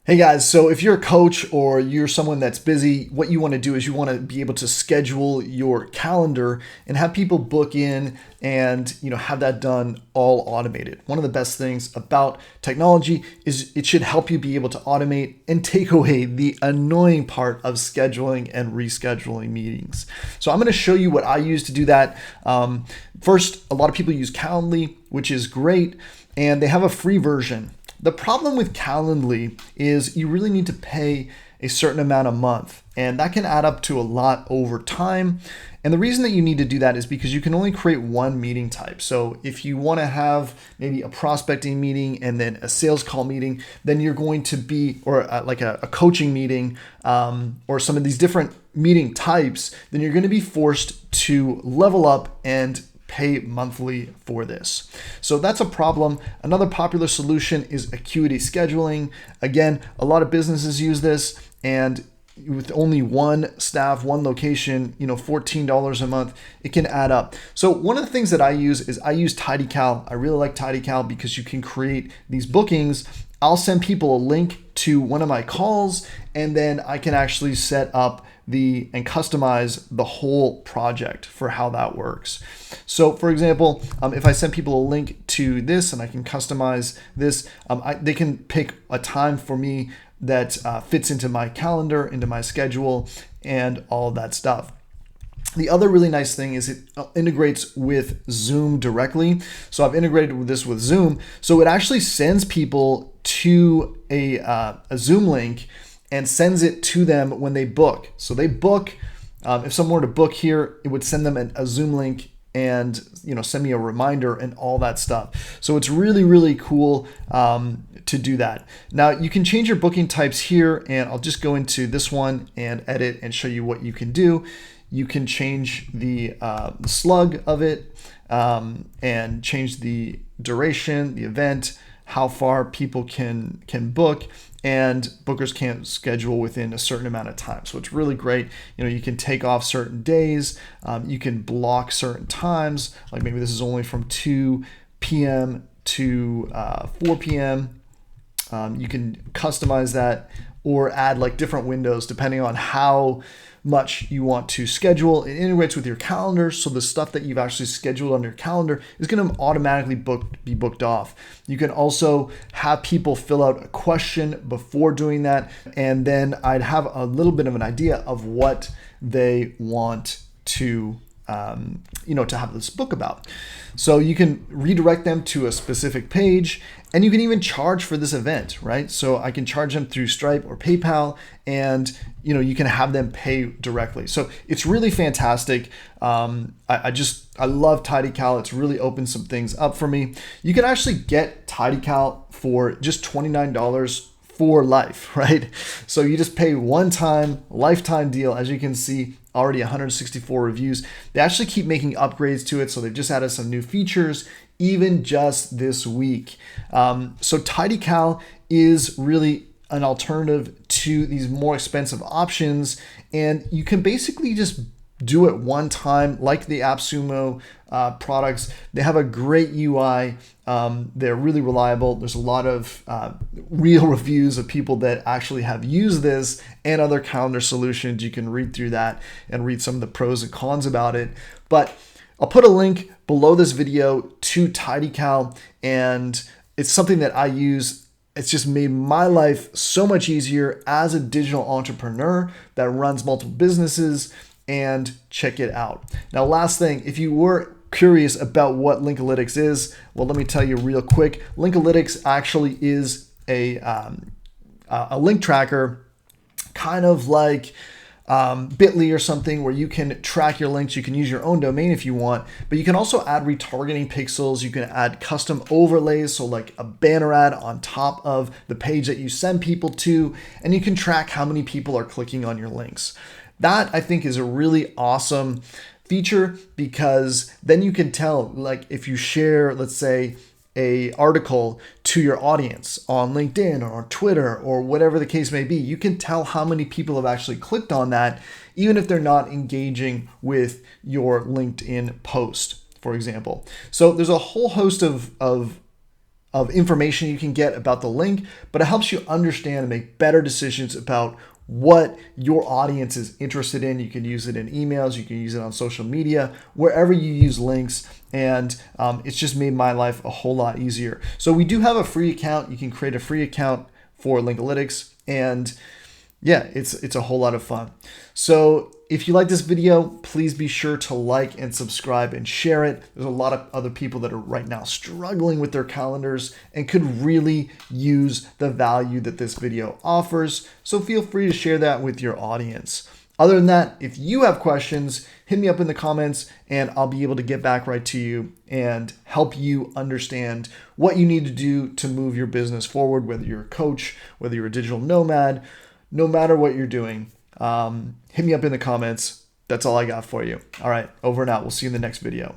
Hey guys, so if you're a coach or you're someone that's busy, what you want to do is you want to be able to schedule your calendar and have people book in and have that done all automated. One of the best things about technology is it should help you be able to automate and take away the annoying part of scheduling and rescheduling meetings. So I'm going to show you what I use to do that. First, a lot of people use Calendly, which is great, and they have a free version. The problem with Calendly is you really need to pay a certain amount a month, and that can add up to a lot over time. And the reason that you need to do that is because you can only create one meeting type. So if you want to have maybe a prospecting meeting and then a sales call meeting, then you're going to be, or like a coaching meeting, or some of these different meeting types, then you're going to be forced to level up and pay monthly for this. So that's a problem. Another popular solution is Acuity Scheduling. Again, a lot of businesses use this, and with only one staff, one location, $14 a month, it can add up. So one of the things that I use is I use TidyCal. I really like TidyCal because you can create these bookings. I'll send people a link to one of my calls, and then I can actually set up and customize the whole project for how that works. So for example, if I send people a link to this and I can customize this, they can pick a time for me that fits into my calendar, into my schedule, and all that stuff. The other really nice thing is it integrates with Zoom directly. So I've integrated this with Zoom. So it actually sends people to a Zoom link and sends it to them when they book. So they book, if someone were to book here, it would send them a Zoom link and send me a reminder and all that stuff. So it's really, really cool to do that. Now you can change your booking types here, and I'll just go into this one and edit and show you what you can do. You can change the slug of it and change the duration, the event, how far people can book, and bookers can't schedule within a certain amount of time. So it's really great. You can take off certain days. You can block certain times, like maybe this is only from 2 p.m. to 4 p.m. You can customize that or add like different windows depending on how much you want to schedule. It integrates with your calendar, so the stuff that you've actually scheduled on your calendar is going to automatically be booked off. You can also have people fill out a question before doing that, and then I'd have a little bit of an idea of what they want to to have this book about. So you can redirect them to a specific page, and you can even charge for this event, right? So I can charge them through Stripe or PayPal, and you can have them pay directly. So it's really fantastic. I love TidyCal. It's really opened some things up for me. You can actually get TidyCal for just $29 for life, right? So you just pay one time, lifetime deal. As you can see, already 164 reviews. They actually keep making upgrades to it. So they've just added some new features, even just this week. So TidyCal is really an alternative to these more expensive options. And you can basically just do it one time, like the AppSumo products. They have a great UI. They're really reliable. There's a lot of real reviews of people that actually have used this and other calendar solutions. You can read through that and read some of the pros and cons about it. But I'll put a link below this video to TidyCal, and it's something that I use. It's just made my life so much easier as a digital entrepreneur that runs multiple businesses. And check it out. Now, last thing, if you were curious about what Linkalytics is, well, let me tell you real quick. Linkalytics actually is a link tracker, kind of like Bitly or something, where you can track your links. You can use your own domain if you want, but you can also add retargeting pixels. You can add custom overlays, so like a banner ad on top of the page that you send people to, and you can track how many people are clicking on your links. That, I think, is a really awesome feature, because then you can tell, like if you share, let's say, a article to your audience on LinkedIn or on Twitter or whatever the case may be, you can tell how many people have actually clicked on that, even if they're not engaging with your LinkedIn post, for example. So there's a whole host of of information you can get about the link, but it helps you understand and make better decisions about what your audience is interested in. You can use it in emails, you can use it on social media, wherever you use links, and it's just made my life a whole lot easier. So we do have a free account. You can create a free account for Linkalytics, and yeah, it's a whole lot of fun. So if you like this video, please be sure to like and subscribe and share it. There's a lot of other people that are right now struggling with their calendars and could really use the value that this video offers. So feel free to share that with your audience. Other than that, if you have questions, hit me up in the comments and I'll be able to get back right to you and help you understand what you need to do to move your business forward, whether you're a coach, whether you're a digital nomad, no matter what you're doing. Hit me up in the comments. That's all I got for you. All right, over and out. We'll see you in the next video.